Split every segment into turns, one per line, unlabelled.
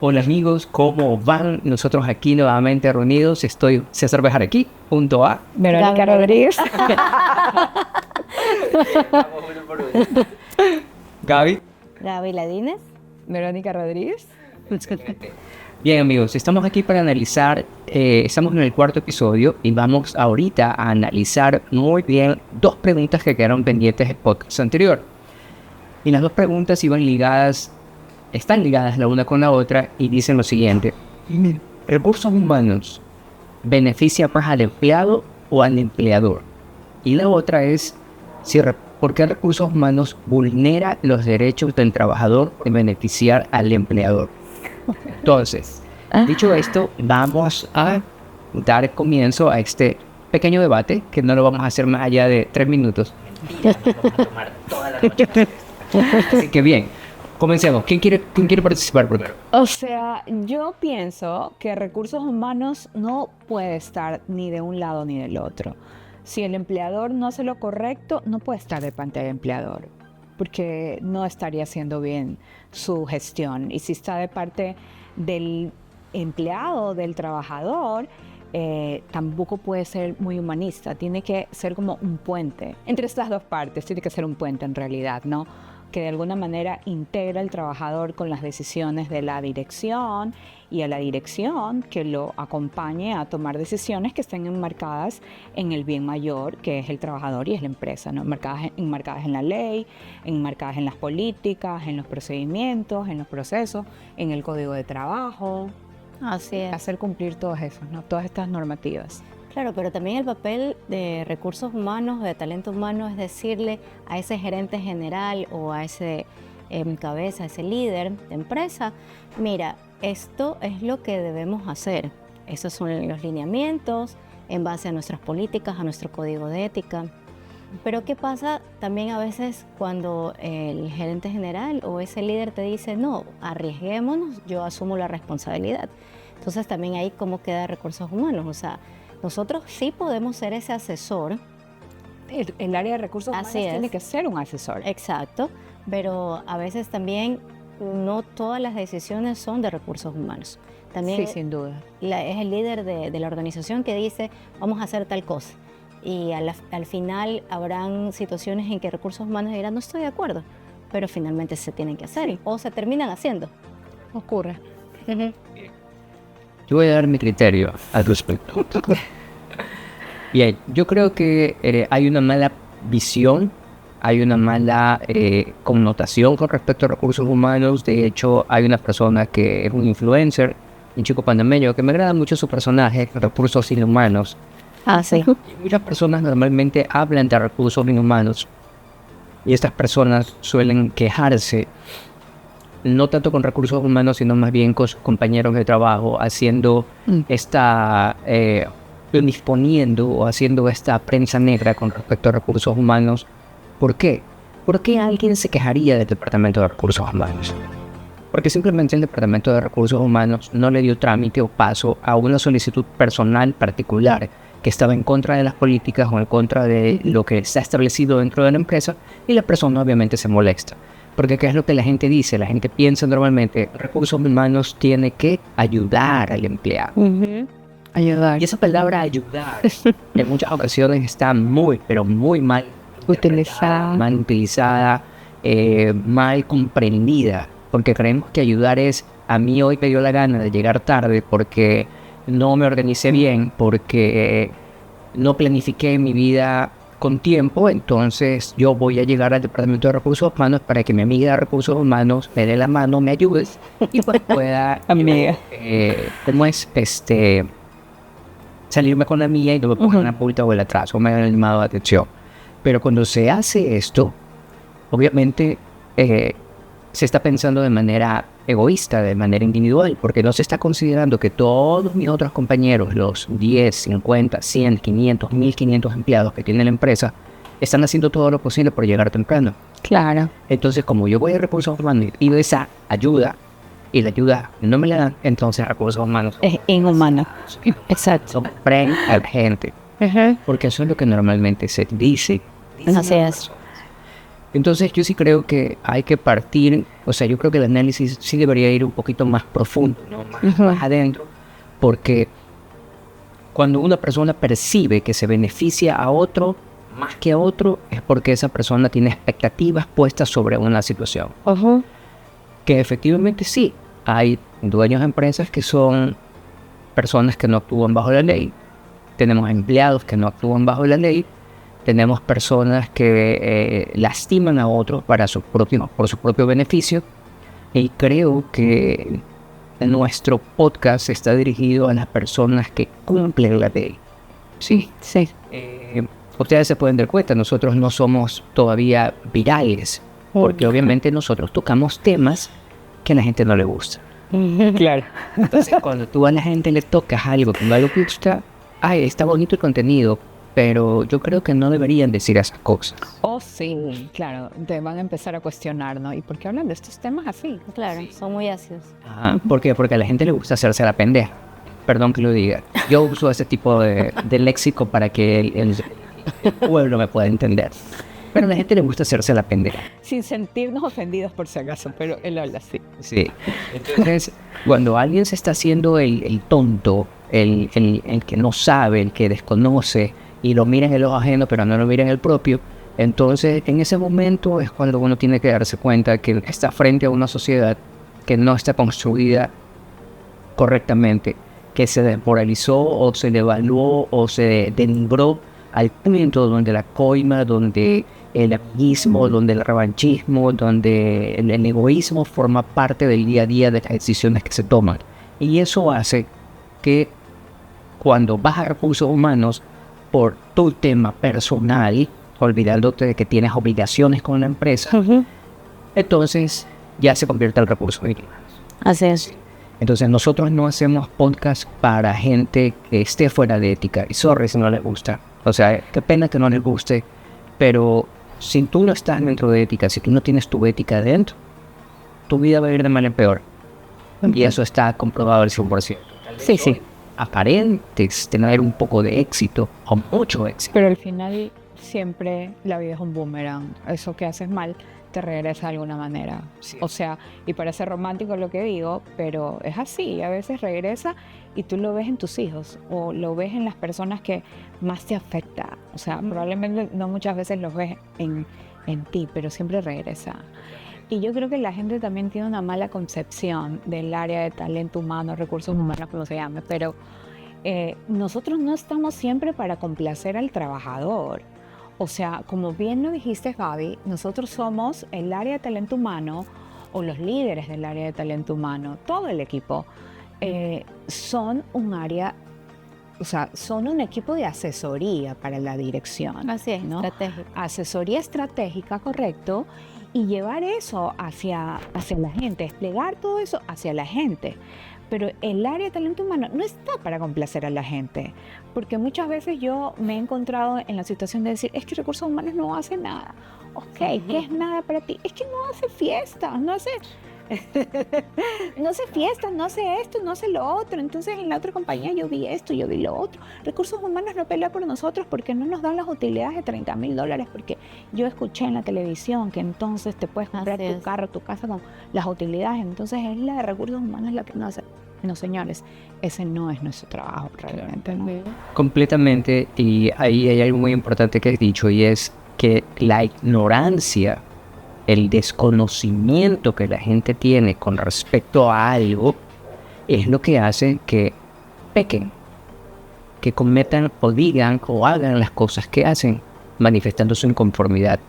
Hola amigos, ¿cómo van? Nosotros aquí nuevamente reunidos. Estoy César Bejar aquí, junto a
Verónica Rodríguez.
Gaby.
Gaby Ladines. Verónica Rodríguez.
Bien amigos, estamos aquí para analizar, estamos en el cuarto episodio y vamos ahorita a analizar muy bien dos preguntas que quedaron pendientes del podcast anterior. Y las dos preguntas están ligadas la una con la otra y dicen lo siguiente: ¿recursos humanos beneficia más al empleado o al empleador? Y la otra es, ¿por qué recursos humanos vulnera los derechos del trabajador de beneficiar al empleador? Entonces, dicho esto, vamos a dar comienzo a este pequeño debate, que no lo vamos a hacer más allá de 3 minutos. Vamos a tomar toda la noche. Así que bien, comencemos. ¿Quién quiere participar primero?
O sea, yo pienso que recursos humanos no puede estar ni de un lado ni del otro. Si el empleador no hace lo correcto, no puede estar de parte del empleador, porque no estaría haciendo bien su gestión. Y si está de parte del empleado, del trabajador, tampoco puede ser muy humanista. Tiene que ser como un puente. Entre estas dos partes tiene que ser un puente en realidad, ¿no? Que de alguna manera integra al trabajador con las decisiones de la dirección y a la dirección que lo acompañe a tomar decisiones que estén enmarcadas en el bien mayor, que es el trabajador y es la empresa, ¿no? Enmarcadas en la ley, enmarcadas en las políticas, en los procedimientos, en los procesos, en el código de trabajo.
Así es.
Hacer cumplir todas esas, ¿no? Todas estas normativas.
Claro, pero también el papel de recursos humanos, de talento humano, es decirle a ese gerente general o a ese cabeza, a ese líder de empresa: mira, esto es lo que debemos hacer. Esos son los lineamientos en base a nuestras políticas, a nuestro código de ética. Pero ¿qué pasa también a veces cuando el gerente general o ese líder te dice: no, arriesguémonos, yo asumo la responsabilidad? Entonces también ahí cómo queda recursos humanos. O sea, nosotros sí podemos ser ese asesor.
El área de recursos humanos tiene que ser un asesor.
Exacto, pero a veces también no todas las decisiones son de recursos humanos.
Sí,
También
sin duda.
es el líder de la organización que dice: vamos a hacer tal cosa. Y al final habrán situaciones en que recursos humanos dirán: no estoy de acuerdo, pero finalmente se tienen que hacer, sí, o se terminan haciendo.
Ocurre.
Yo voy a dar mi criterio al respecto. Bien, yo creo que hay una mala visión, hay una mala connotación con respecto a recursos humanos. De hecho, hay una persona que es un influencer, un chico panameño, que me agrada mucho su personaje, recursos inhumanos.
Ah, sí.
Y muchas personas normalmente hablan de recursos inhumanos y estas personas suelen quejarse, no tanto con recursos humanos, sino más bien con sus compañeros de trabajo, haciendo disponiendo o haciendo esta prensa negra con respecto a recursos humanos. ¿Por qué? ¿Por qué alguien se quejaría del Departamento de Recursos Humanos? Porque simplemente el Departamento de Recursos Humanos no le dio trámite o paso a una solicitud personal particular que estaba en contra de las políticas o en contra de lo que está establecido dentro de la empresa, y la persona obviamente se molesta. Porque ¿qué es lo que la gente dice? La gente piensa normalmente: recursos humanos tiene que ayudar al empleado.
Ayudar.
Y esa palabra ayudar en muchas ocasiones está muy, pero muy mal
utilizada,
mal comprendida. Porque creemos que ayudar es: a mí hoy me dio la gana de llegar tarde porque no me organicé bien, porque no planifiqué mi vida con tiempo, entonces yo voy a llegar al Departamento de Recursos Humanos para que mi amiga de Recursos Humanos me dé la mano, me ayude y pues pueda salirme con la mía y no me pongan una multa o el atraso o me hagan el llamado de atención. Pero cuando se hace esto, obviamente se está pensando de manera egoísta, de manera individual, porque no se está considerando que todos mis otros compañeros, los 10, 50, 100, 500, 1500 empleados que tiene la empresa, están haciendo todo lo posible por llegar temprano.
Claro.
Entonces, como yo voy a recursos humanos y pido esa ayuda, y la ayuda no me la dan, entonces recursos humanos
es inhumano.
Exacto.
Son a la gente. Porque eso es lo que normalmente se dice.
Así es.
Entonces yo sí creo que hay que partir, o sea, yo creo que el análisis sí debería ir un poquito más profundo, ¿no? Más adentro, porque cuando una persona percibe que se beneficia a otro más que a otro, es porque esa persona tiene expectativas puestas sobre una situación. Que efectivamente sí, hay dueños de empresas que son personas que no actúan bajo la ley, tenemos empleados que no actúan bajo la ley, tenemos personas que lastiman a otros por su propio beneficio, y creo que nuestro podcast está dirigido a las personas que cumplen la ley. Sí. Ustedes se pueden dar cuenta, nosotros no somos todavía virales, porque obviamente nosotros tocamos temas que a la gente no le gusta.
Claro.
Entonces, cuando tú a la gente le tocas algo que no le gusta, está bonito el contenido, pero yo creo que no deberían decir esas cosas.
Oh, sí, claro, te van a empezar a cuestionar, ¿no? ¿Y por qué hablan de estos temas así?
Claro, son muy ácidos.
¿Por qué? Porque a la gente le gusta hacerse la pendeja. Perdón que lo diga. Yo uso ese tipo de léxico para que el pueblo me pueda entender. Pero a la gente le gusta hacerse la pendeja.
Sin sentirnos ofendidos por si acaso, pero él habla así.
Sí. Entonces, cuando alguien se está haciendo el tonto, el que no sabe, el que desconoce, y lo mira en el ojo ajeno, pero no lo mira en el propio, entonces en ese momento es cuando uno tiene que darse cuenta que está frente a una sociedad que no está construida correctamente, que se desmoralizó o se devaluó o se denigró al punto donde la coima, donde el amiguismo, donde el revanchismo, donde el egoísmo forma parte del día a día de las decisiones que se toman. Y eso hace que cuando vas a recursos humanos por tu tema personal, olvidándote de que tienes obligaciones con la empresa, entonces ya se convierte en recursos humanos.
Así es.
Entonces nosotros no hacemos podcast para gente que esté fuera de ética. Y sorry si no les gusta. O sea, qué pena que no les guste. Pero si tú no estás dentro de ética, si tú no tienes tu ética dentro, tu vida va a ir de mal en peor. Y eso está comprobado al 100%.
Sí.
Aparentes tener un poco de éxito o mucho éxito.
Pero al final siempre la vida es un boomerang. Eso que haces mal te regresa de alguna manera.
Sí.
O sea, y parece romántico lo que digo, pero es así. A veces regresa y tú lo ves en tus hijos o lo ves en las personas que más te afecta. O sea, probablemente no muchas veces los ves en ti, pero siempre regresa. Y yo creo que la gente también tiene una mala concepción del área de talento humano, recursos humanos, como se llame, pero nosotros no estamos siempre para complacer al trabajador. O sea, como bien lo dijiste, Gaby, nosotros somos el área de talento humano o los líderes del área de talento humano, todo el equipo, son un área, o sea, son un equipo de asesoría para la dirección.
Así es,
¿no?
estratégico.
Asesoría estratégica, correcto, y llevar eso hacia la gente, desplegar todo eso hacia la gente. Pero el área de talento humano no está para complacer a la gente, porque muchas veces yo me he encontrado en la situación de decir, es que recursos humanos no hace nada. Ok, ¿qué es nada para ti? Es que no hace fiestas, no hace fiestas, no hace esto, no hace lo otro. Entonces en la otra compañía yo vi esto, yo vi lo otro. Recursos humanos no pelea por nosotros porque no nos dan las utilidades de $30,000, porque yo escuché en la televisión que entonces te puedes comprar tu carro, tu casa con las utilidades. Entonces es la de recursos humanos la que no hace. No, señores, ese no es nuestro trabajo realmente, ¿no?
Completamente, y ahí hay algo muy importante que has dicho, y es que la ignorancia, el desconocimiento que la gente tiene con respecto a algo, es lo que hace que pequen, que cometan o digan o hagan las cosas que hacen, manifestando su inconformidad.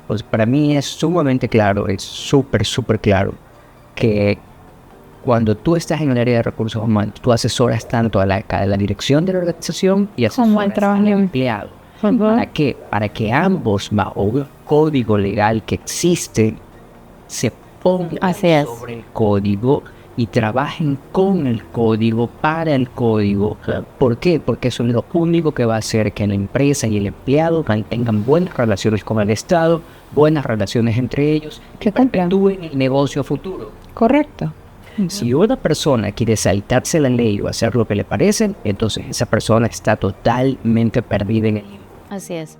Pues para mí es sumamente claro, es súper claro que cuando tú estás en el área de recursos humanos, tú asesoras tanto a la dirección de la organización y asesoras al empleado. ¿Para qué? Para que ambos, bajo un código legal que existe, se pongan sobre el código y trabajen con el código, para el código. ¿Por qué? Porque eso es lo único que va a hacer que la empresa y el empleado mantengan buenas relaciones con el Estado, buenas relaciones entre ellos, que perpetúen el negocio futuro.
Correcto.
Si una persona quiere saltarse la ley o hacer lo que le parece, entonces esa persona está totalmente perdida en el limbo.
Así es.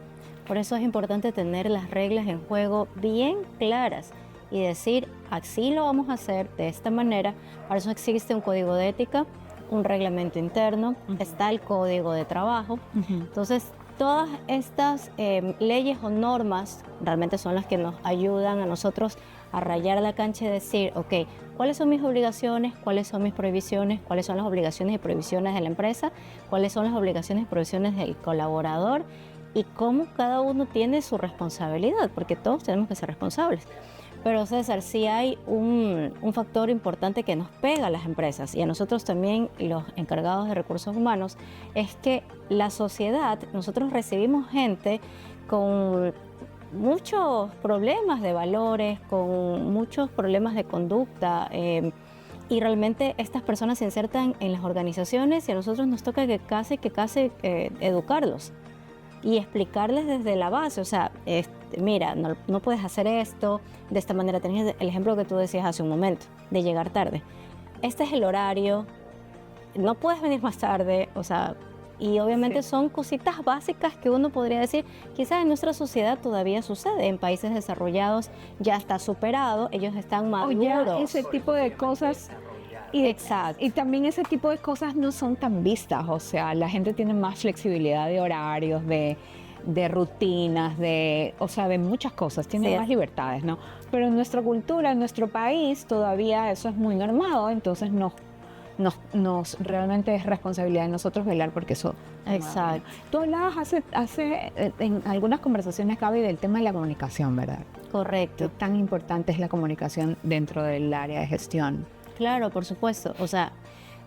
Por eso es importante tener las reglas en juego bien claras y decir, así lo vamos a hacer de esta manera. Para eso existe un código de ética, un reglamento interno, está el código de trabajo. Entonces, todas estas leyes o normas realmente son las que nos ayudan a nosotros a rayar la cancha y decir, ok, ¿cuáles son mis obligaciones? ¿Cuáles son mis prohibiciones? ¿Cuáles son las obligaciones y prohibiciones de la empresa? ¿Cuáles son las obligaciones y prohibiciones del colaborador? Y cómo cada uno tiene su responsabilidad, porque todos tenemos que ser responsables. Pero César, sí hay un factor importante que nos pega a las empresas y a nosotros también, los encargados de recursos humanos, es que la sociedad, nosotros recibimos gente con muchos problemas de valores, con muchos problemas de conducta, y realmente estas personas se insertan en las organizaciones y a nosotros nos toca que casi educarlos y explicarles desde la base, o sea, mira, no puedes hacer esto de esta manera. Tenías el ejemplo que tú decías hace un momento, de llegar tarde. Este es el horario, no puedes venir más tarde, o sea, y obviamente son cositas básicas que uno podría decir, quizás en nuestra sociedad todavía sucede, en países desarrollados ya está superado, ellos están maduros.
Ya ese tipo de cosas.
Exacto.
Y también ese tipo de cosas no son tan vistas, o sea, la gente tiene más flexibilidad de horarios, de rutinas, o sea, de muchas cosas, tiene más libertades, ¿no? Pero en nuestra cultura, en nuestro país, todavía eso es muy normado, entonces realmente es responsabilidad de nosotros velar porque eso.
Exacto.
Tú hablabas en algunas conversaciones, Gaby, del tema de la comunicación, ¿verdad?
Correcto.
Qué tan importante es la comunicación dentro del área de gestión.
Claro, por supuesto. O sea,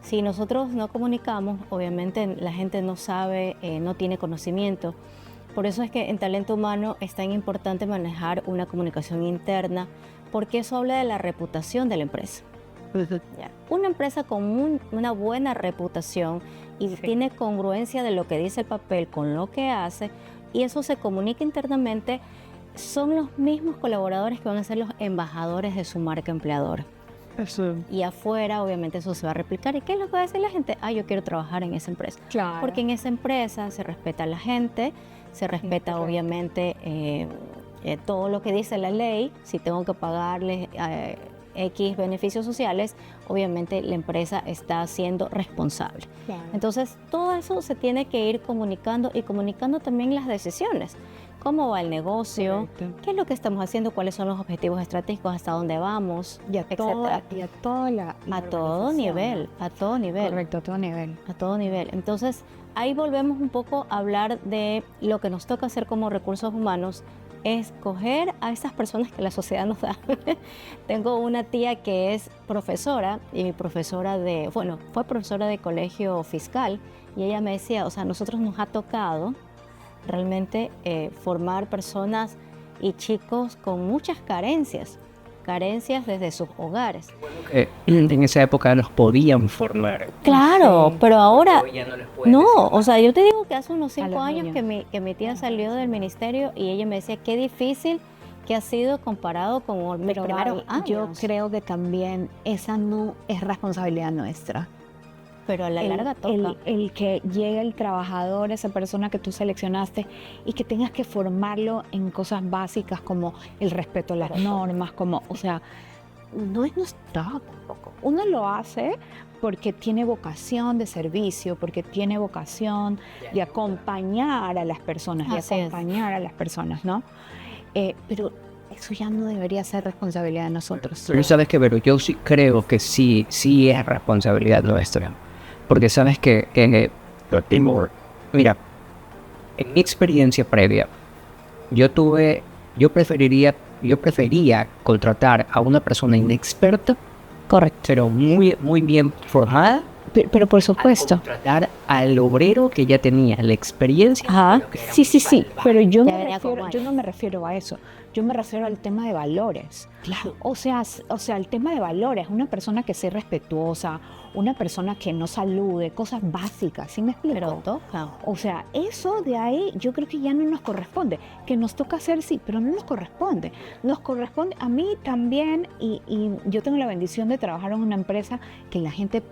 si nosotros no comunicamos, obviamente la gente no sabe, no tiene conocimiento. Por eso es que en talento humano es tan importante manejar una comunicación interna, porque eso habla de la reputación de la empresa. Ya. Una empresa con una buena reputación y tiene congruencia de lo que dice el papel con lo que hace, y eso se comunica internamente, son los mismos colaboradores que van a ser los embajadores de su marca empleadora.
Eso.
Y afuera, obviamente, eso se va a replicar. ¿Y qué es lo que va a decir la gente? Yo quiero trabajar en esa empresa.
Claro.
Porque en esa empresa se respeta a la gente, se respeta, obviamente, todo lo que dice la ley. Si tengo que pagarles X beneficios sociales, obviamente la empresa está siendo responsable.
Claro.
Entonces, todo eso se tiene que ir comunicando y comunicando también las decisiones. ¿Cómo va el negocio?
Correcto.
¿Qué es lo que estamos haciendo? ¿Cuáles son los objetivos estratégicos? ¿Hasta dónde vamos?
Y a todo
nivel, a todo nivel.
Correcto, a todo nivel.
A todo nivel. Entonces, ahí volvemos un poco a hablar de lo que nos toca hacer como recursos humanos, es coger a esas personas que la sociedad nos da. Tengo una tía que es profesora, y mi profesora fue profesora de colegio fiscal, y ella me decía, o sea, a nosotros nos ha tocado realmente formar personas y chicos con muchas carencias desde sus hogares.
En esa época los podían formar.
Claro,
Sí,
pero ahora
ya no les pueden
no,
decir
o sea, yo te digo que hace unos
A
5
los
años
niños.
que mi tía salió del ministerio y ella me decía qué difícil que ha sido comparado con mis
Pero
primeros
Gaby, yo
años.
creo que también esa no es responsabilidad nuestra.
Pero a la larga toca.
El que llegue el trabajador, esa persona que tú seleccionaste, y que tengas que formarlo en cosas básicas como el respeto a las normas, o sea, no es nuestro trabajo tampoco. Uno lo hace porque tiene vocación de servicio, porque tiene vocación de acompañar a las personas, ¿no? Pero eso ya no debería ser responsabilidad de nosotros.
Pero sabes que, pero yo sí creo que sí es responsabilidad nuestra. Porque sabes que mira, en mi experiencia previa, yo prefería contratar a una persona inexperta,
Correcto.
pero muy bien formada,
Pero por supuesto.
contratar al obrero que ya tenía la experiencia.
Ajá.
Sí, pero yo
Ya venía con
no me refiero a eso. Yo me refiero al tema de valores.
Claro.
O sea, el tema de valores, una persona que sea respetuosa, una persona que no salude, cosas básicas, ¿sí me explico?
Pero toca.
O sea, eso de ahí yo creo que ya no nos corresponde. Que nos toca hacer, sí, pero no nos corresponde. Nos corresponde a mí también, y yo tengo la bendición de trabajar en una empresa que la gente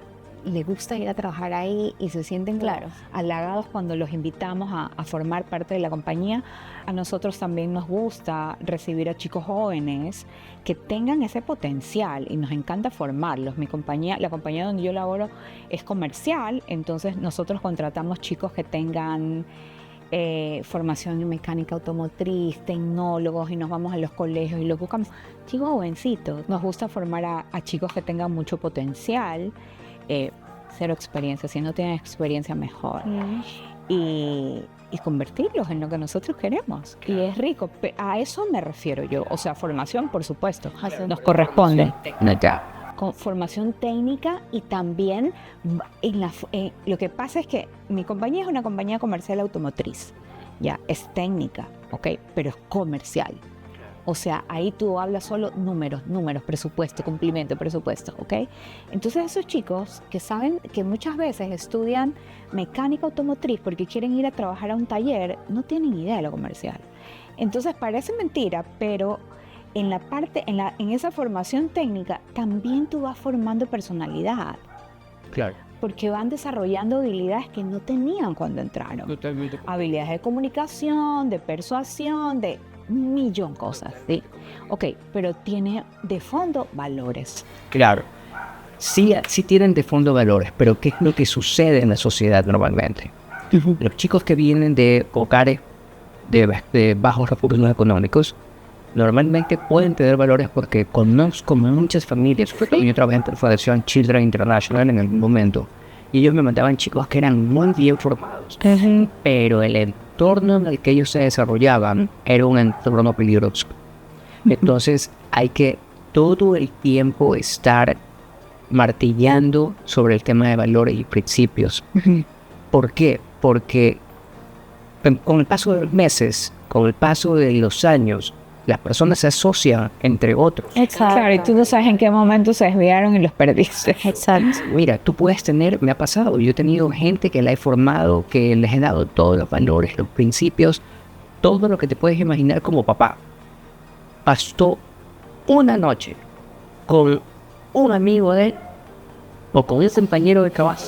le gusta ir a trabajar ahí y se sienten
Claro.
halagados cuando los invitamos a formar parte de la compañía. A nosotros también nos gusta recibir a chicos jóvenes que tengan ese potencial y nos encanta formarlos. La compañía donde yo laboro es comercial, entonces nosotros contratamos chicos que tengan formación en mecánica automotriz, tecnólogos, y nos vamos a los colegios y los buscamos. Chicos jovencitos, nos gusta formar a chicos que tengan mucho potencial, cero experiencia, si no tienen experiencia mejor, y convertirlos en lo que nosotros queremos. Y es rico, a eso me refiero yo, o sea, formación, por supuesto, nos corresponde. Con formación técnica y también lo que pasa es que mi compañía es una compañía comercial automotriz, ya, es técnica, ¿ok? Pero es comercial. O sea, ahí tú hablas solo números, presupuesto, cumplimiento, presupuesto, ¿ok? Entonces esos chicos que saben que muchas veces estudian mecánica automotriz porque quieren ir a trabajar a un taller, no tienen idea de lo comercial. Entonces parece mentira, pero en esa formación técnica también tú vas formando personalidad.
Claro.
Porque van desarrollando habilidades que no tenían cuando entraron.
Totalmente.
Habilidades de comunicación, de persuasión, de un millón de cosas, ¿sí? Ok, pero tiene de fondo valores.
Claro. Sí tienen de fondo valores, pero ¿qué es lo que sucede en la sociedad normalmente? Los chicos que vienen de hogares de bajos recursos económicos normalmente pueden tener valores porque conozco muchas familias. Yo trabajé en la Fundación Children International en algún momento y ellos me mandaban chicos que eran muy bien formados, pero el entorno en el que ellos se desarrollaban era un entorno peligroso. Entonces hay que todo el tiempo estar martillando sobre el tema de valores y principios. ¿Por qué? Porque con el paso de los meses, con el paso de los años, las personas se asocian entre otros.
Exacto.
Claro, y tú no sabes en qué momento se desviaron y los perdiste.
Exacto.
Mira, tú puedes tener, me ha pasado, yo he tenido gente que la he formado, que les he dado todos los valores, los principios, todo lo que te puedes imaginar como papá. Pasó una noche con un amigo de él o con un compañero de trabajo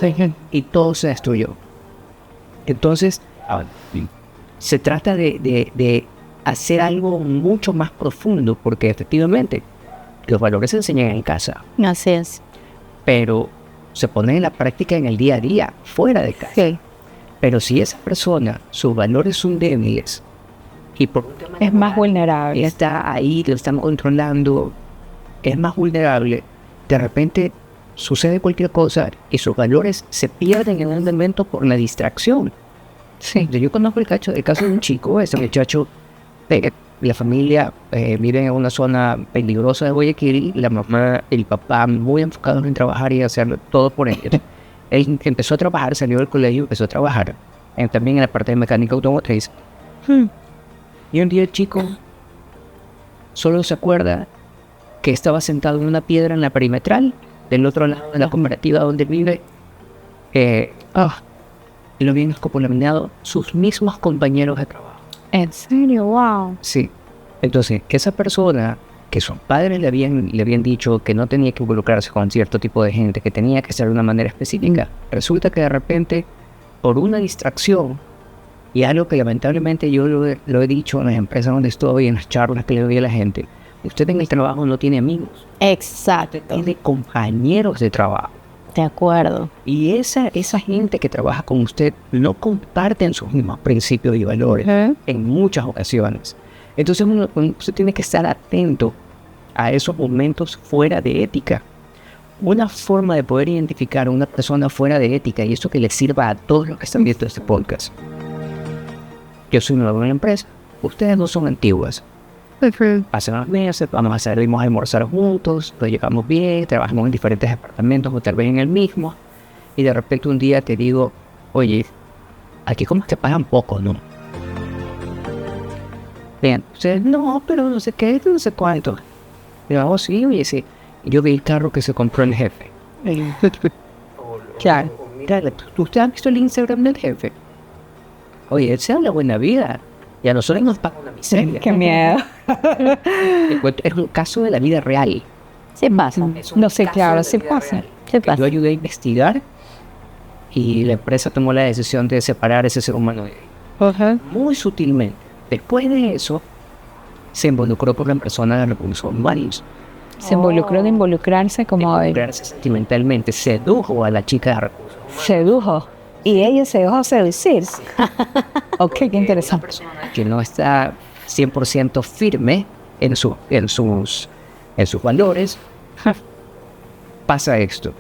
y todo se destruyó. Entonces, se trata de hacer algo mucho más profundo, porque efectivamente los valores se enseñan en casa,
Así es.
pero se ponen en la práctica en el día a día, fuera de casa.
Sí.
Pero si esa persona, sus valores son débiles y por un tema
Es más
ella
vulnerable.
está ahí, lo están controlando, es más vulnerable, de repente sucede cualquier cosa y sus valores se pierden en un momento por la distracción.
Sí.
Yo conozco el caso de un chico, ese muchacho, la familia vive en una zona peligrosa de Guayaquil, la mamá y el papá muy enfocados en trabajar y hacer todo por ellos. Él empezó a trabajar, salió del colegio, empezó a trabajar también en la parte de mecánica automotriz. Y un día el chico solo se acuerda que estaba sentado en una piedra en la perimetral del otro lado de la cooperativa donde vive, y lo habían escopolaminado sus mismos compañeros de trabajo.
¿En serio? Wow.
Sí. Entonces, que esa persona, que sus padres le habían dicho que no tenía que involucrarse con cierto tipo de gente, que tenía que ser de una manera específica, resulta que de repente, por una distracción, y algo que lamentablemente yo lo he dicho en las empresas donde estoy, en las charlas que le doy a la gente, usted en el trabajo no tiene amigos,
Exacto.
tiene compañeros de trabajo.
De acuerdo.
Y esa gente que trabaja con usted no comparten sus mismos principios y valores en muchas ocasiones. Entonces usted tiene que estar atento a esos momentos fuera de ética. Una forma de poder identificar a una persona fuera de ética, y esto que les sirva a todos los que están viendo este podcast. Yo soy nuevo en la empresa, ustedes no son antiguas. Pasan los meses, salimos a almorzar juntos, nos llevamos bien, trabajamos en diferentes departamentos o tal vez en el mismo, y de repente un día te digo, oye, aquí como que pagan poco, ¿no? Bien, ustedes, no, pero no sé qué, no sé cuánto. Y yo, sí, oye, sí. Y yo vi el carro que se compró el jefe. Claro, mira, ¿usted ha visto el Instagram del jefe? Oye, él se habla buena vida. Y a nosotros nos paga una miseria.
Qué miedo.
Es un caso de la vida real.
Sí pasa.
No sé, claro, sí pasa.
Sí
Que
pasa.
yo ayudé a investigar y la empresa tomó la decisión de separar ese ser humano de ahí. Muy sutilmente. Después de eso, se involucró por la persona de recursos humanos.
Se involucró de involucrarse como
Involucrarse sentimentalmente, sedujo a la chica de recursos humanos.
sedujo. Y ella se dejó seducir. Ok, qué
Una
interesante.
persona que no está 100% firme en sus valores, pasa esto.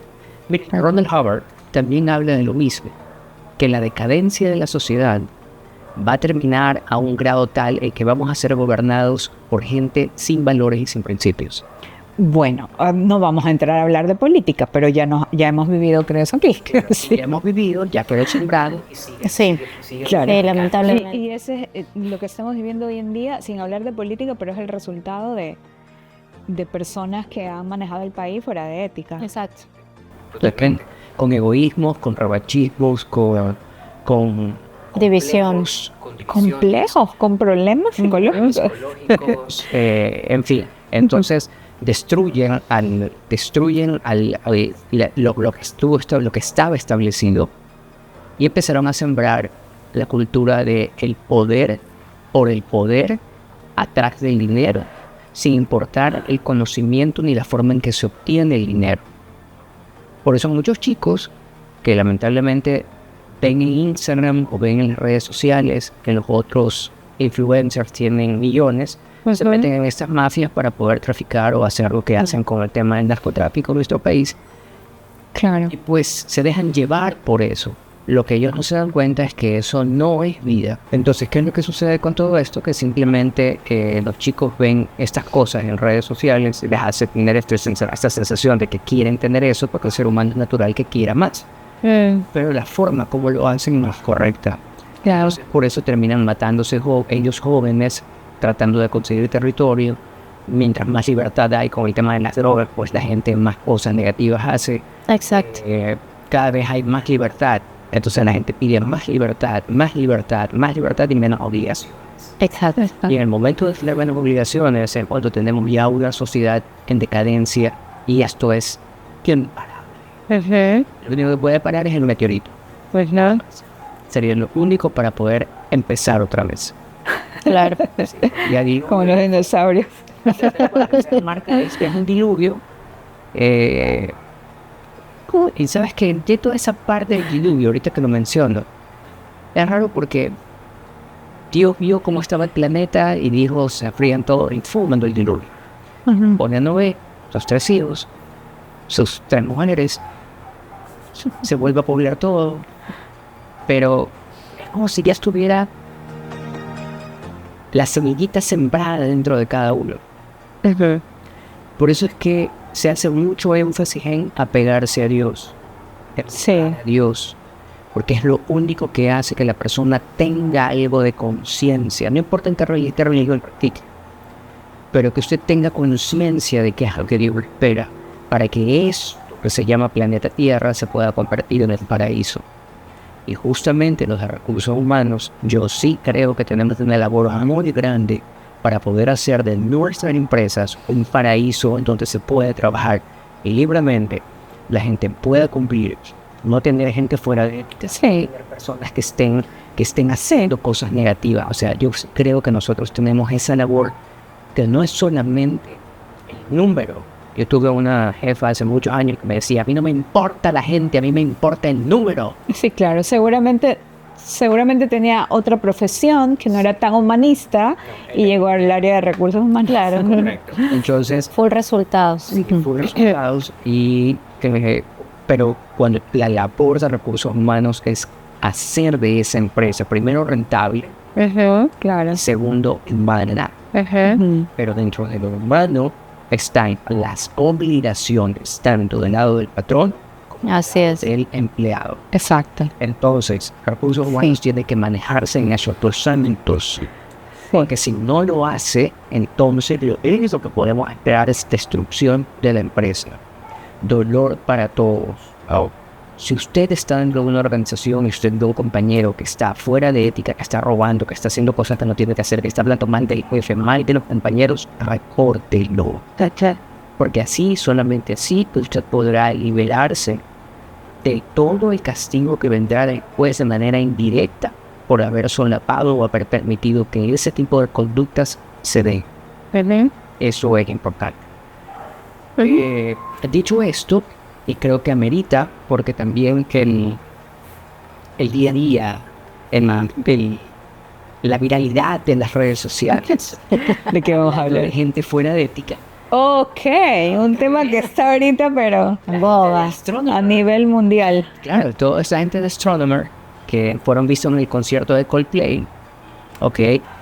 Mira, Ronald Hubbard también habla de lo mismo, que la decadencia de la sociedad va a terminar a un grado tal en que vamos a ser gobernados por gente sin valores y sin principios.
Bueno, no vamos a entrar a hablar de política, pero ya hemos vivido, creo, eso aquí. Sí.
Ya hemos vivido, ya quedó sembrado.
Sí,
Claro.
sí, lamentablemente.
Y ese es lo que estamos viviendo hoy en día, sin hablar de política, pero es el resultado de personas que han manejado el país fuera de ética.
Exacto.
Depende. Con egoísmos, con revanchismos, con
División.
Complejos, con problemas psicológicos.
en fin. Entonces destruyen lo que estaba establecido y empezaron a sembrar la cultura de el poder por el poder atrás del dinero, sin importar el conocimiento ni la forma en que se obtiene el dinero. Por eso muchos chicos que lamentablemente ven en Instagram o ven en las redes sociales que los otros influencers tienen millones, se meten en estas mafias para poder traficar o hacer lo que hacen con el tema del narcotráfico en nuestro país.
Claro.
Y pues se dejan llevar por eso. Lo que ellos no se dan cuenta es que eso no es vida. Entonces, ¿qué es lo que sucede con todo esto? Que simplemente los chicos ven estas cosas en redes sociales y les hace tener esta sensación de que quieren tener eso porque el ser humano es natural que quiera más. Pero la forma como lo hacen no es correcta.
Claro.
Por eso terminan matándose ellos jóvenes, tratando de conseguir territorio. Mientras más libertad hay con el tema de las drogas, pues la gente más cosas negativas hace.
Exacto.
Cada vez hay más libertad. Entonces la gente pide más libertad, más libertad, más libertad y menos obligaciones.
Exacto.
Y en el momento de tener menos obligaciones, en cuanto tenemos ya una sociedad en decadencia, y esto es imparable. Lo único que puede parar es el meteorito.
Pues no.
Sería lo único para poder empezar otra vez.
Claro.
Ya digo,
Como los dinosaurios.
marca es que es un diluvio. Y sabes que de toda esa parte del diluvio, ahorita que lo menciono, es raro porque Dios vio cómo estaba el planeta y dijo, se frían todos y mandó el diluvio. Pone a Noé, sus 3 hijos, sus 3 mujeres, se vuelve a poblar todo, pero es como si ya estuviera la semillita sembrada dentro de cada uno. Por eso es que se hace mucho énfasis en apegarse a Dios.
Sí.
A Dios. Porque es lo único que hace que la persona tenga algo de conciencia. No importa en qué religión practique, pero que usted tenga conciencia de que es lo que Dios espera, para que esto que se llama planeta Tierra se pueda convertir en el paraíso. Y justamente los de recursos humanos, yo sí creo que tenemos una labor muy grande para poder hacer de nuestras empresas un paraíso en donde se puede trabajar libremente, la gente pueda cumplir, no tener gente fuera de tener personas que estén haciendo cosas negativas. O sea, yo creo que nosotros tenemos esa labor que no es solamente el número. Yo tuve una jefa hace muchos años que me decía, a mí no me importa la gente, a mí me importa el número.
Sí, claro. Seguramente tenía otra profesión que no era tan humanista y llegó al área de recursos humanos. Claro.
Correcto. Entonces,
Full resultados.
Pero cuando la labor de recursos humanos es hacer de esa empresa, primero rentable,
Claro.
segundo humana. Pero dentro de lo humano están las obligaciones, tanto del lado del patrón
Así es.
del empleado.
Exacto.
Entonces, recursos humanos tiene que manejarse en esos 2 ámbitos. Porque si no lo hace, entonces lo único que podemos esperar es destrucción de la empresa. Dolor para todos. Si usted está dentro de una organización y usted ve un compañero que está fuera de ética, que está robando, que está haciendo cosas que no tiene que hacer, que está hablando mal del jefe, mal de los compañeros, repórtelo. porque así, solamente así, usted podrá liberarse de todo el castigo que vendrá después de manera indirecta por haber solapado o haber permitido que ese tipo de conductas se den. Eso es importante. Dicho esto, y creo que amerita, porque también que el día a día, la viralidad de las redes sociales,
¿De qué vamos a
de
hablar?
gente fuera de ética,
Ok, un tema que está ahorita, pero
Boba.
a nivel mundial.
claro, toda esa gente de Astronomer que fueron vistos en el concierto de Coldplay, ok,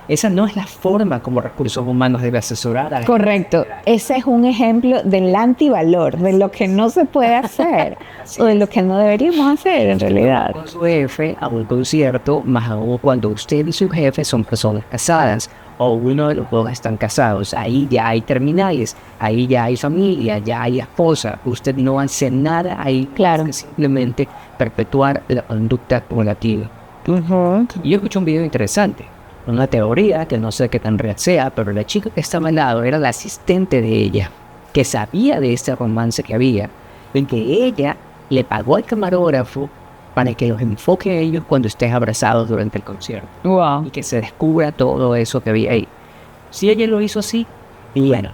esa no es la forma como recursos humanos debe asesorar a la
Correcto. Ese es un ejemplo del antivalor, de lo que no se puede hacer o de lo que no deberíamos hacer en realidad.
con su jefe a un concierto, más aún cuando usted y su jefe son personas casadas o uno de los dos están casados. Ahí ya hay terminales, ahí ya hay familia, ya hay esposa. Usted no hace nada ahí,
Claro.
que simplemente perpetuar la conducta negativa. Y yo escuché un video interesante, una teoría que no sé qué tan real sea, pero la chica que estaba al lado era la asistente de ella, que sabía de este romance que había, en que ella le pagó al camarógrafo para que los enfoque a ellos cuando estés abrazados durante el concierto
Wow.
y que se descubra todo eso que había ahí. Si ella lo hizo así, y bueno,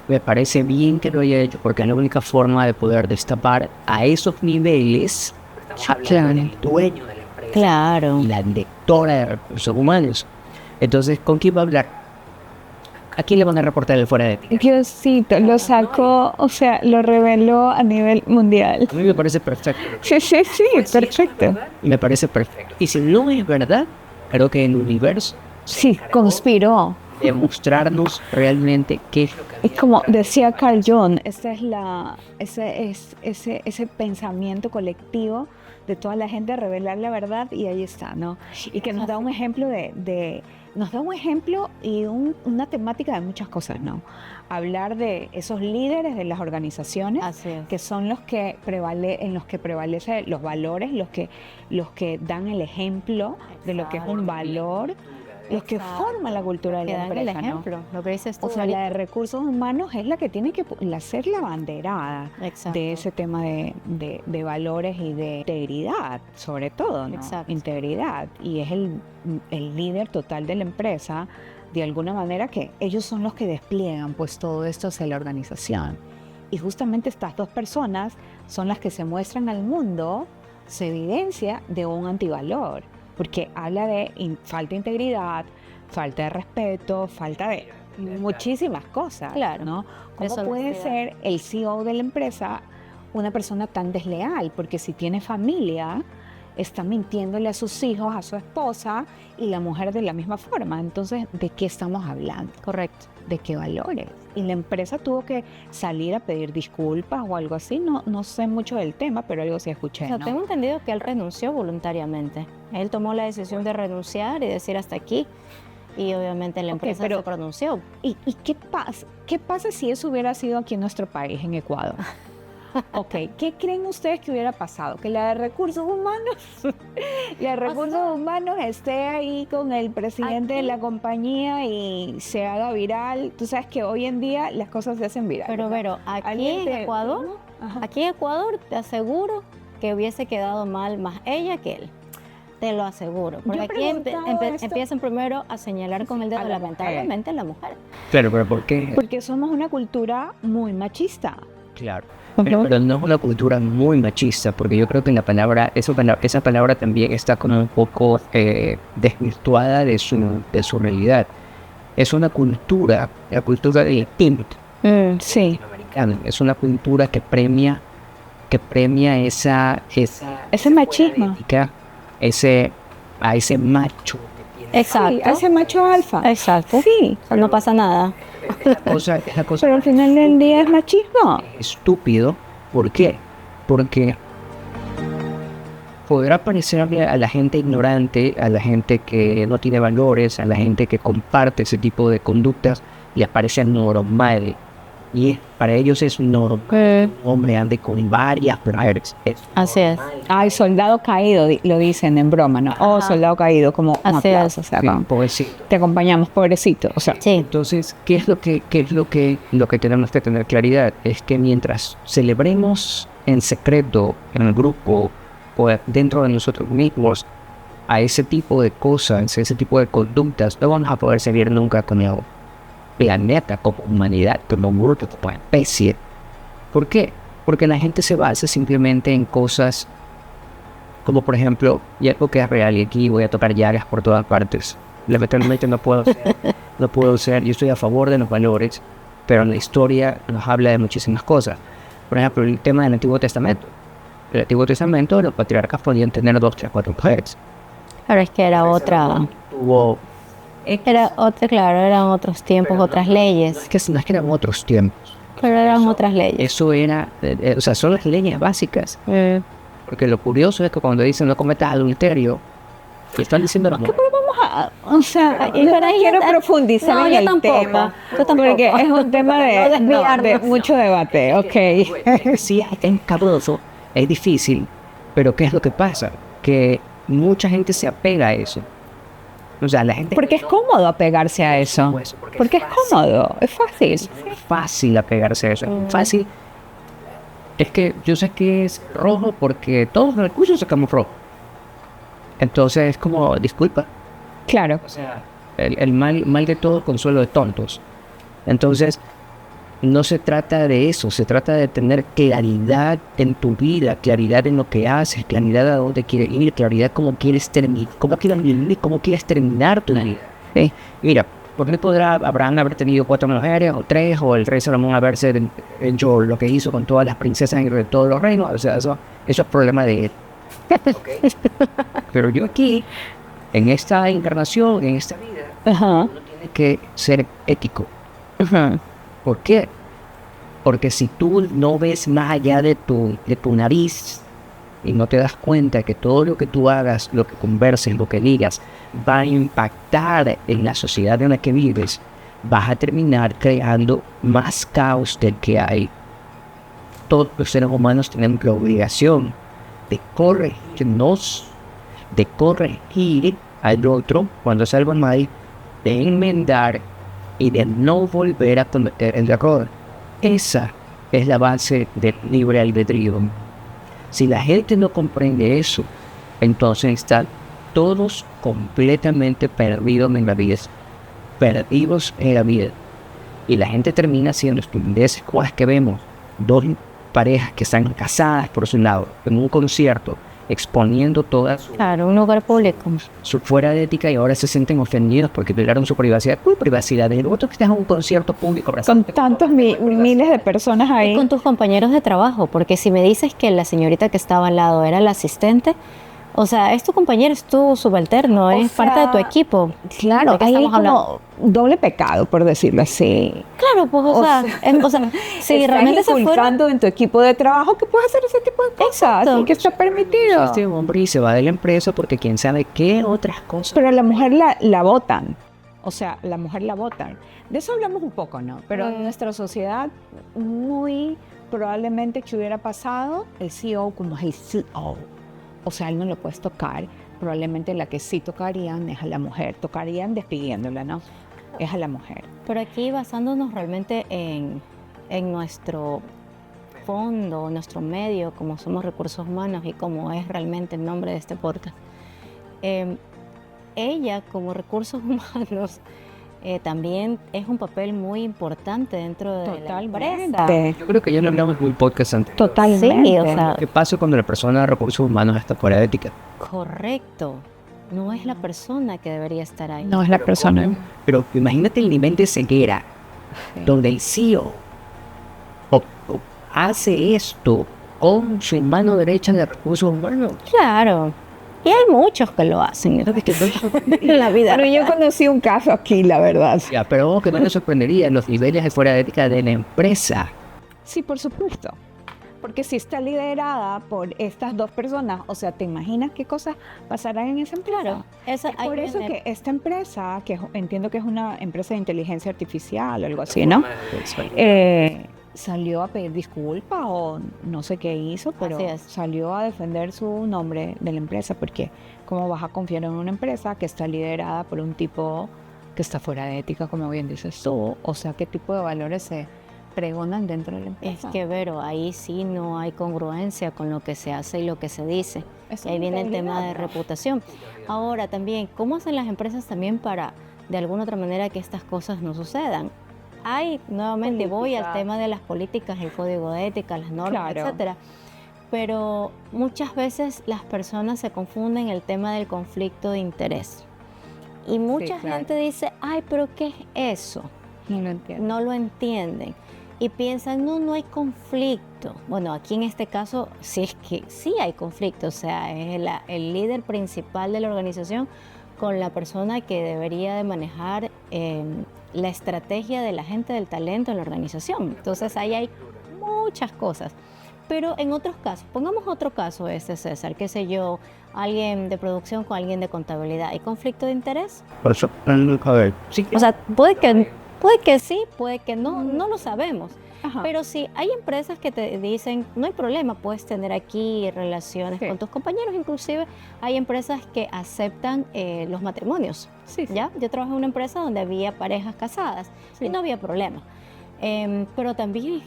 me parece bien que lo haya hecho porque es la única forma de poder destapar a esos niveles el dueño de la empresa
Claro.
y la directora de recursos humanos. Entonces, ¿con quién va a hablar? ¿A quién le van a reportar el fuera de ética?
Diosito, lo sacó, o sea, lo reveló a nivel mundial.
A mí me parece perfecto.
Sí, sí, sí, perfecto.
Me parece perfecto. Y si no es verdad, creo que el universo
Sí, conspiró.
de mostrarnos realmente qué es lo que
Es como decía Carl Jung, ese pensamiento colectivo de toda la gente, revelar la verdad y ahí está, ¿no? Y que nos da un ejemplo nos da un ejemplo y una temática de muchas cosas, ¿no? Hablar de esos líderes de las organizaciones
Así es.
que son en los que prevalecen los valores, los que dan el ejemplo de lo que es un valor, los que
Exacto.
forman la cultura de
Que
la
dan el
empresa, ¿no?
ejemplo. Lo que dices tú
O sea, la de
ahorita.
recursos humanos es la que tiene que ser la banderada
Exacto.
de ese tema de valores y de integridad, sobre todo, ¿no?
Exacto.
Integridad. Y es el líder total de la empresa, de alguna manera que ellos son los que despliegan pues todo esto hacia la organización. Y justamente estas dos personas son las que se muestran al mundo, se evidencia de un antivalor, porque habla de falta de integridad, falta de respeto, falta de muchísimas cosas,
Claro,
¿no? ¿Cómo
eso
puede
no se da.
ser el CEO de la empresa una persona tan desleal? Porque si tiene familia, está mintiéndole a sus hijos, a su esposa y la mujer de la misma forma. Entonces, ¿de qué estamos hablando?
Correcto.
¿De qué valores? Y la empresa tuvo que salir a pedir disculpas o algo así. No sé mucho del tema, pero algo sí escuché,
O sea,
¿no?
tengo entendido que él renunció voluntariamente. Él tomó la decisión de renunciar y decir hasta aquí. Y obviamente la
Ok,
empresa
pero-
se pronunció.
¿Y qué pasa? ¿Qué pasa si eso hubiera sido aquí en nuestro país, en Ecuador? Ok, ¿qué creen ustedes que hubiera pasado? Que la de recursos humanos, la de recursos humanos esté ahí con el presidente de la compañía y se haga viral. Tú sabes que hoy en día las cosas se hacen viral.
Pero,
¿verdad?
aquí
Alguien
en
te-
Ecuador,
Ajá.
aquí en Ecuador te aseguro que hubiese quedado mal más ella que él. Te lo aseguro. Porque
Yo he
aquí
preguntado esto-
empiezan primero a señalar con el dedo,
a la
lamentablemente, a la mujer.
Pero ¿por qué?
Porque somos una cultura muy machista.
Claro. Pero no es una cultura muy machista, porque yo creo que esa palabra también está como un poco desvirtuada de su realidad. Es una cultura, la cultura del pimp
Sí.
latinoamericano. Es una cultura que premia
Ese machismo.
ética, a ese macho que tiene.
Exacto.
Sí, a ese macho alfa.
Exacto.
Sí,
O sea, no pasa nada.
Es la cosa
pero al final del día es machismo.
estúpido. ¿Por qué? Porque podrá parecerle a la gente ignorante, a la gente que no tiene valores, a la gente que comparte ese tipo de conductas, les parece normal. Y para ellos es normal que un hombre ande con varias mujeres.
Así es.
Ay, soldado caído, lo dicen en broma, ¿no? Oh, soldado caído, como un
Así
aplauso,
es.
o sea,
Sí,
como,
pobrecito.
te acompañamos, pobrecito. O sea,
Sí,
Entonces, ¿qué es lo que tenemos que tener claridad? Es que mientras celebremos en secreto, en el grupo o dentro de nosotros mismos, a ese tipo de cosas, ese tipo de conductas, no vamos a poder seguir nunca con el planeta, como humanidad, como grupo, como especie. ¿Por qué? Porque la gente se basa simplemente en cosas como, por ejemplo, y algo que es real, y aquí voy a tocar llagas por todas partes. Lamentablemente no puedo ser, yo estoy a favor de los valores, pero la historia nos habla de muchísimas cosas. Por ejemplo, el tema del Antiguo Testamento. En el Antiguo Testamento, los patriarcas podían tener 2, 3, 4 mujeres.
pero es que era otra,
Tuvo,
claro, eran otros tiempos, otras leyes,
no es que eran otros tiempos.
pero eran otras leyes.
Eso era, o sea, son las leyes básicas. Porque lo curioso es que cuando dicen no cometas adulterio, te están diciendo la mujer.
o sea, yo no quiero profundizar
No,
en
yo
el
tampoco,
tema,
yo tampoco.
porque es un tema
No
de
desviarnos.
mucho debate, ok.
Sí, es encabroso, es difícil, pero ¿qué es lo que pasa? Que mucha gente se apega a eso. O sea, la gente...
Porque es cómodo apegarse a eso.
Pues,
Porque es cómodo, es fácil.
Es fácil apegarse a eso. Es fácil. Es que yo sé que es rojo porque todos en el curso sacamos rojo. Entonces es como, disculpa.
Claro.
O sea, el mal de todo, consuelo de tontos. Entonces, no se trata de eso, se trata de tener claridad en tu vida, claridad en lo que haces, claridad a dónde quieres ir, claridad cómo quieres terminar, cómo quieres terminar tu vida. ¿Sí? Mira, ¿por qué podrá Abraham haber tenido 4 mujeres o 3, o el rey Salomón haberse hecho lo que hizo con todas las princesas de todos los reinos? O sea, eso es problema de él. Pero yo aquí, en esta encarnación, en esta vida,
Ajá.
uno tiene que ser ético.
Ajá.
¿Por qué? Porque si tú no ves más allá de tu nariz y no te das cuenta que todo lo que tú hagas, lo que converses, lo que digas, va a impactar en la sociedad en la que vives, vas a terminar creando más caos del que hay. Todos los seres humanos tenemos la obligación de corregirnos, de corregir al otro cuando es algo mal, de enmendar y de no volver a cometer el error. Esa es la base del libre albedrío. Si la gente no comprende eso, entonces están todos completamente perdidos en la vida. Perdidos en la vida. Y la gente termina haciendo estupideces como las que vemos. 2 parejas que están casadas por su lado, en un concierto, exponiendo toda
Claro, un lugar público.
su fuera de ética, y ahora se sienten ofendidos porque violaron su privacidad. ¿Cuál privacidad? El otro que estás en un concierto público.
Con tantos miles de personas
Y
ahí.
con tus compañeros de trabajo, porque si me dices que la señorita que estaba al lado era la asistente, o sea, es tu compañero, es tu subalterno, es parte de tu equipo.
Claro,
¿De qué
ahí hay
estamos hablando?
como doble pecado, por decirlo así.
Claro, pues, o sea, si
Estás
realmente se fuera...
inculcando en tu equipo de trabajo que puedes hacer ese tipo de cosas,
Exacto.
y que está permitido.
Este hombre y se va de la empresa porque quién sabe qué otras cosas.
Pero a la mujer la votan. O sea, la mujer la votan. De eso hablamos un poco, ¿no? Pero en nuestra sociedad, muy probablemente que hubiera pasado, el CEO como es el CEO. O sea, él no lo puedes tocar. Probablemente la que sí tocarían es a la mujer. Tocarían despidiéndola, ¿no? Es a la mujer.
Pero aquí basándonos realmente en nuestro fondo, nuestro medio, como somos recursos humanos y como es realmente el nombre de este podcast, ella como recursos humanos también es un papel muy importante dentro de la empresa.
Yo creo que ya lo hablamos en un podcast antes.
Totalmente.
Sí, o sea,
¿Qué pasa cuando la persona de recursos humanos está fuera de ética?
correcto. No es la persona que debería estar ahí.
No es la persona.
Pero imagínate el nivel de ceguera donde el CEO hace esto con su mano derecha de recursos humanos.
Claro. Y hay muchos que lo hacen en la vida.
Bueno, yo conocí un caso aquí, la verdad.
Ya, pero ojo, que no le sorprendería los niveles de fuera de ética de la empresa.
Sí, por supuesto. Porque si está liderada por estas dos personas, o sea, ¿te imaginas qué cosas pasarán en esa empresa?
Claro,
Es por eso que esta empresa, entiendo que es una empresa de inteligencia artificial o algo así, ¿no? Salió a pedir disculpas o no sé qué hizo, pero
Así es.
salió a defender su nombre de la empresa, porque ¿cómo vas a confiar en una empresa que está liderada por un tipo que está fuera de ética, como bien dices tú? O sea, ¿qué tipo de valores se pregonan dentro de la
Es
empresa?
que, Vero, ahí sí no hay congruencia con lo que se hace y lo que se dice.
Eso
Y ahí
es
viene el tema de
integridad, ¿no?
reputación. Ahora también, ¿cómo hacen las empresas también para, de alguna otra manera, que estas cosas no sucedan? Hay, nuevamente voy al
Políticas.
tema de las políticas, el código de ética, las normas,
Claro.
etcétera. Pero muchas veces las personas se confunden el tema del conflicto de interés. Y mucha
claro.
gente dice, ay, pero ¿qué es eso?
No lo entiendo.
No lo entienden y piensan, no hay conflicto. Bueno, aquí en este caso sí es que sí hay conflicto, o sea, es el líder principal de la organización con la persona que debería de manejar la estrategia de la gente del talento en la organización. Entonces ahí hay muchas cosas. Pero en otros casos, pongamos otro caso César, qué sé yo, alguien de producción con alguien de contabilidad. ¿Hay conflicto de interés?
Por eso, a ver, sí,
O sea, puede que sí, puede que no, no lo sabemos.
Ajá.
Pero sí, hay empresas que te dicen, no hay problema, puedes tener aquí relaciones
Sí.
con tus compañeros. Inclusive hay empresas que aceptan los matrimonios.
Sí, sí.
¿Ya? Yo trabajé en una empresa donde había parejas casadas
Sí.
y no había problema. Pero también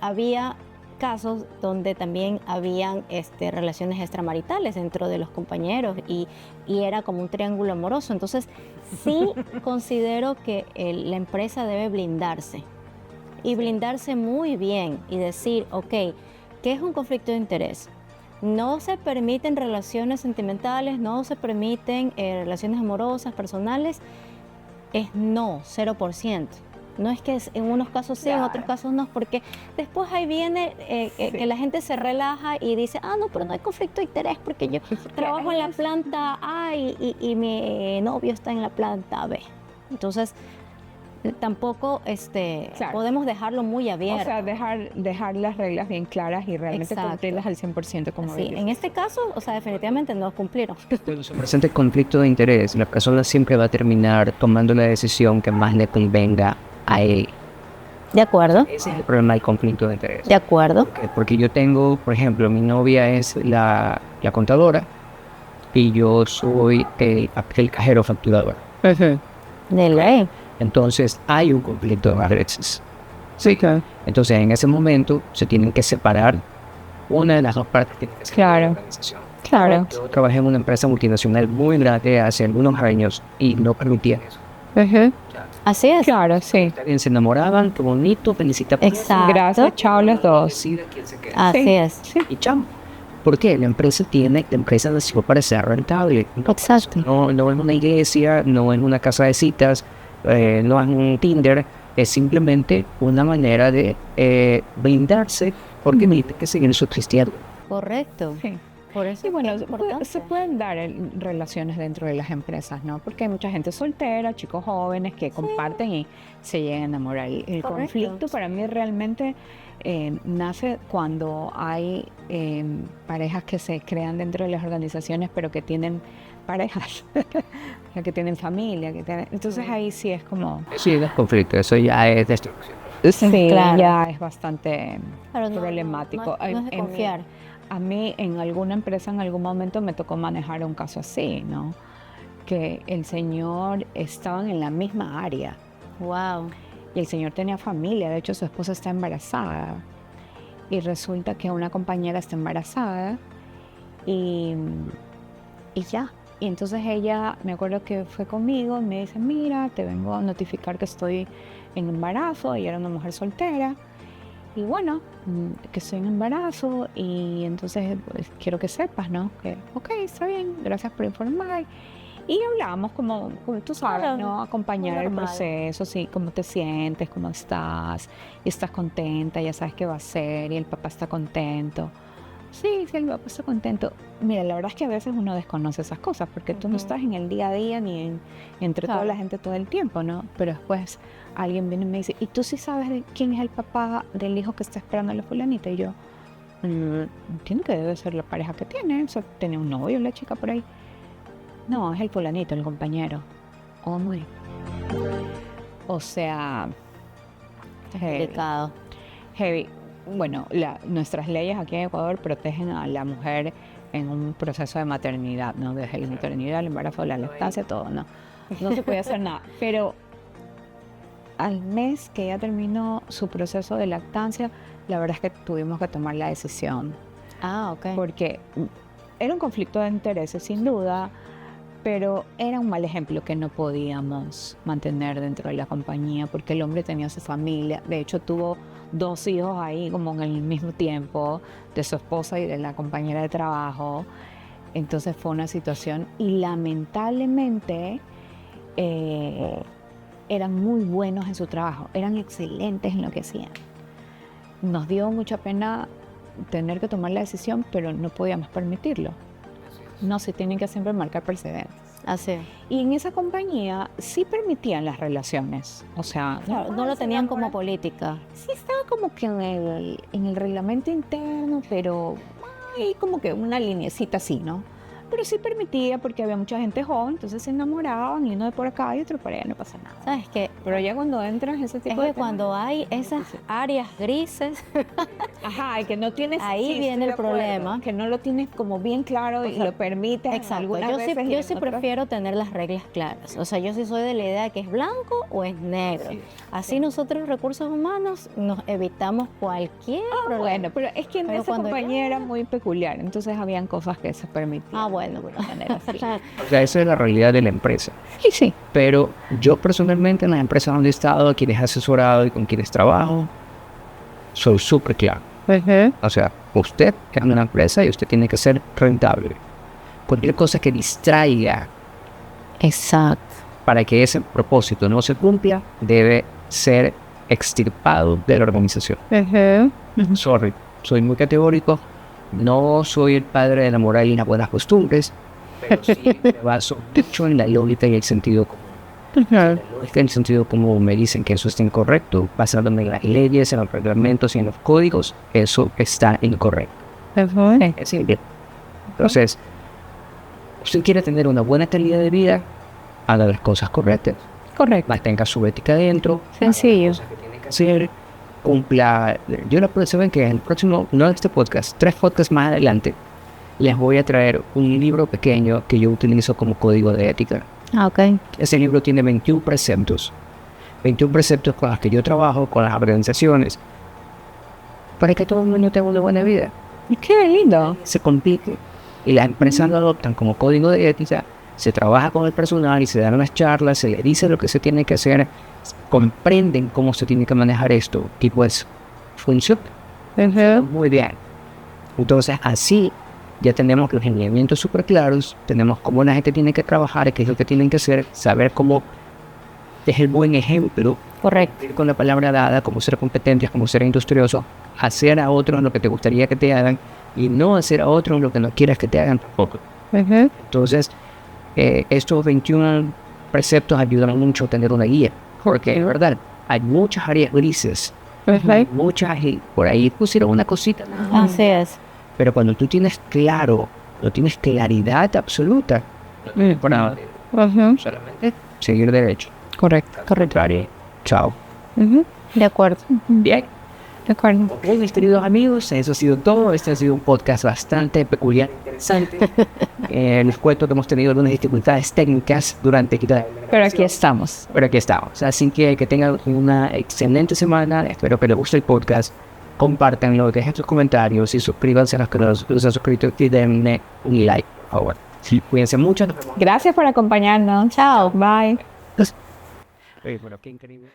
había casos donde también habían relaciones extramaritales dentro de los compañeros y era como un triángulo amoroso. Entonces, sí considero que la empresa debe blindarse y blindarse muy bien y decir, ok, ¿qué es un conflicto de interés? No se permiten relaciones sentimentales, no se permiten relaciones amorosas, personales, es no, 0%. No es que en unos casos sí, en otros casos no, porque después ahí viene que la gente se relaja y dice, no, pero no hay conflicto de interés porque yo trabajo en la planta A y mi novio está en la planta B. Entonces, tampoco
Claro.
podemos dejarlo muy abierto.
O sea, dejar las reglas bien claras y realmente
Exacto.
cumplirlas al 100% como
Sí, en este caso, o sea, definitivamente no cumplieron.
cuando se presenta el conflicto de interés, la persona siempre va a terminar tomando la decisión que más le convenga a él.
De acuerdo,
Ese es el problema del conflicto de interés.
de acuerdo.
¿Por qué? Porque yo tengo, por ejemplo, mi novia es la contadora y yo soy el cajero facturador.
De ley.
Entonces hay un conflicto de intereses. Sí, claro. Entonces en ese momento se tienen que separar una de las dos partes que tiene que ser
Claro.
la organización.
Claro.
Yo trabajé en una empresa multinacional muy grande hace algunos años y no permitía eso.
Así es.
Claro, sí.
Está bien, se enamoraban, qué bonito, felicitamos.
Exacto.
Gracias, chao los dos.
Decida quién se queda.
Así
Sí.
es.
Y chao. ¿Por qué? La empresa nació para ser rentable.
Exacto.
No es una iglesia, no es una casa de citas, no es un Tinder, es simplemente una manera de brindarse porque necesita que seguir su cristiano.
Correcto.
Sí.
Por eso
Y bueno,
es importante.
se pueden dar relaciones dentro de las empresas, ¿no? Porque hay mucha gente soltera, chicos jóvenes que comparten y se llegan a enamorar. El
Correcto.
conflicto para mí realmente nace cuando hay parejas que se crean dentro de las organizaciones, pero que tienen parejas, que tienen familia, entonces ahí sí es como...
Sí, no es conflicto, eso ya es destrucción.
Sí,
Claro.
ya es bastante
Claro, no,
problemático.
no es de confiar.
A mí en alguna empresa en algún momento me tocó manejar un caso así, ¿no? Que el señor estaban en la misma área
Wow.
y el señor tenía familia, de hecho su esposa está embarazada y resulta que una compañera está embarazada y ya. Y entonces ella, me acuerdo que fue conmigo y me dice, mira, te vengo a notificar que estoy en embarazo. Ella era una mujer soltera. Y bueno, que estoy en embarazo y entonces pues, quiero que sepas, ¿no? Que, ok, está bien, gracias por informar. Y hablamos como tú sabes,
Claro,
¿no? Acompañar
muy
el
normal.
proceso, sí, cómo te sientes, cómo estás, y estás contenta, ya sabes qué va a ser, y el papá está contento. Sí, el papá está contento. Mira, la verdad es que a veces uno desconoce esas cosas porque tú no estás en el día a día ni entre toda la gente todo el tiempo, ¿no? Pero después alguien viene y me dice, ¿y tú sí sabes de quién es el papá del hijo que está esperando a la fulanita? Y yo, entiendo que debe ser la pareja que tiene, o sea, tiene un novio la chica por ahí. No, es el fulanito, el compañero. Hombre. O sea,
Es delicado.
heavy. Bueno, nuestras leyes aquí en Ecuador protegen a la mujer en un proceso de maternidad, ¿no? Desde la maternidad, el embarazo, la lactancia, todo, ¿no? No se puede hacer nada. Pero al mes que ya terminó su proceso de lactancia, la verdad es que tuvimos que tomar la decisión.
Ah, ok.
Porque era un conflicto de intereses, sin duda, pero era un mal ejemplo que no podíamos mantener dentro de la compañía porque el hombre tenía su familia. De hecho, tuvo 2 hijos ahí como en el mismo tiempo, de su esposa y de la compañera de trabajo. Entonces fue una situación y lamentablemente eran muy buenos en su trabajo, eran excelentes en lo que hacían. Nos dio mucha pena tener que tomar la decisión, pero no podíamos permitirlo. No, se tienen que siempre marcar precedentes.
Así.
Y en esa compañía sí permitían las relaciones. O sea,
Claro, no lo tenían como política.
Sí estaba como que en el reglamento interno, pero hay como que una linecita así, ¿no? Pero sí permitía porque había mucha gente joven, entonces se enamoraban y uno de por acá y otro por allá, no pasa nada.
¿Sabes qué?
Pero ya cuando entras en ese
Es
tipo de
que cuando hay esas áreas grises,
ajá, y que no tienes
ahí
sí,
viene
estoy de
el
acuerdo,
problema.
que no lo tienes como bien claro y
sea,
lo permites
exacto.
algunas
Yo
veces y
sí
en otras-
prefiero tener las reglas claras. O sea, yo sí soy de la idea de que es blanco o es negro. Así nosotros, recursos humanos, nos evitamos cualquier problema.
Bueno, pero es que en
Pero
esa
cuando
compañía era muy peculiar, entonces habían cosas que se permitían.
Ah, bueno.
De alguna manera, sí.
O sea, esa es la realidad de la empresa.
Sí, sí.
Pero yo personalmente en las empresas donde he estado, a quienes he asesorado y con quienes trabajo, soy súper claro. O sea, usted es una empresa y usted tiene que ser rentable. Cualquier cosa que distraiga
Exacto.
para que ese propósito no se cumpla, debe ser extirpado de la organización. Sorry, soy muy categórico. No soy el padre de la moral y las buenas costumbres, pero sí me baso mucho en la lógica y el sentido común. La lógica y el sentido común me dicen que eso está incorrecto, basándome en las leyes, en los reglamentos y en los códigos, eso está incorrecto. Es simple. Entonces, usted quiere tener una buena calidad de vida, haga las cosas correctas.
Correcto.
Mantenga su ética dentro.
Sencillo.
Cosas que tiene que hacer. Cumpla. Yo la puedo saber que en el próximo, no este podcast, 3 podcasts más adelante, les voy a traer un libro pequeño que yo utilizo como código de ética.
Ah, ok.
Ese libro tiene 21 preceptos. 21 preceptos con los que yo trabajo, con las organizaciones, para que todo el mundo tenga una buena vida.
Qué lindo.
Se compite y las empresas lo adoptan como código de ética, se trabaja con el personal y se dan las charlas, se le dice lo que se tiene que hacer, comprenden cómo se tiene que manejar esto y pues funciona muy bien. Entonces así ya tenemos los lineamientos súper claros, tenemos cómo la gente tiene que trabajar, qué es lo que tienen que hacer, saber cómo es el buen ejemplo,
Correcto.
ir con la palabra dada, cómo ser competentes, cómo ser industrioso, hacer a otros lo que te gustaría que te hagan y no hacer a otros lo que no quieras que te hagan tampoco. Entonces, estos 21 preceptos ayudan mucho a tener una guía, porque es verdad, hay muchas áreas grises, muchas, y por ahí pusieron una cosita,
Así es.
pero cuando tú tienes claro, no tienes claridad absoluta, por nada, solamente seguir derecho.
Correcto.
Contrario, chao.
De acuerdo.
Bien.
De acuerdo.
Ok, mis queridos amigos, eso ha sido todo. Este ha sido un podcast bastante peculiar e interesante. Les cuento que hemos tenido algunas dificultades técnicas durante esta
Pero aquí estamos.
Pero aquí estamos. Así que tengan una excelente semana. Espero que les guste el podcast. Compártanlo, dejen sus comentarios y suscríbanse a los que no se han suscrito y denle un like, por favor. Cuídense mucho. Nos vemos.
Gracias por acompañarnos.
Chao.
Bye.
Oye, pero qué increíble.